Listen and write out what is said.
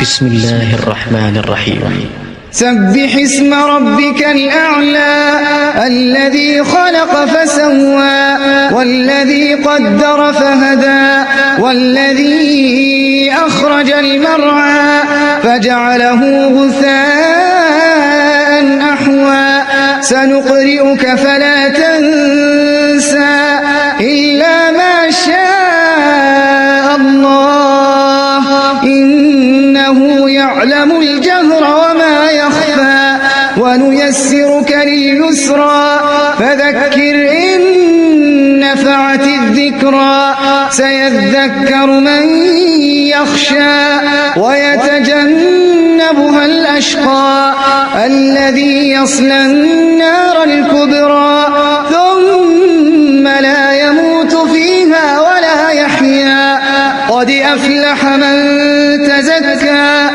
بسم الله الرحمن الرحيم. سبح اسم ربك الأعلى الذي خلق فسوى والذي قدر فهدى والذي أخرج المرعى فجعله غثاء أحوى سنقرئك فلا تنسى إلا ما شاء الله إنه يعلم الجهر وما يخفى ونيسرك لليسرى فذكر إن نفعت الذكرى سيذكر من يخشى ويتجنبها الأشقى الذي يصلى النار الكبرى ثم لا يموت فيها ولا يحيا قد أفلح من تزكى.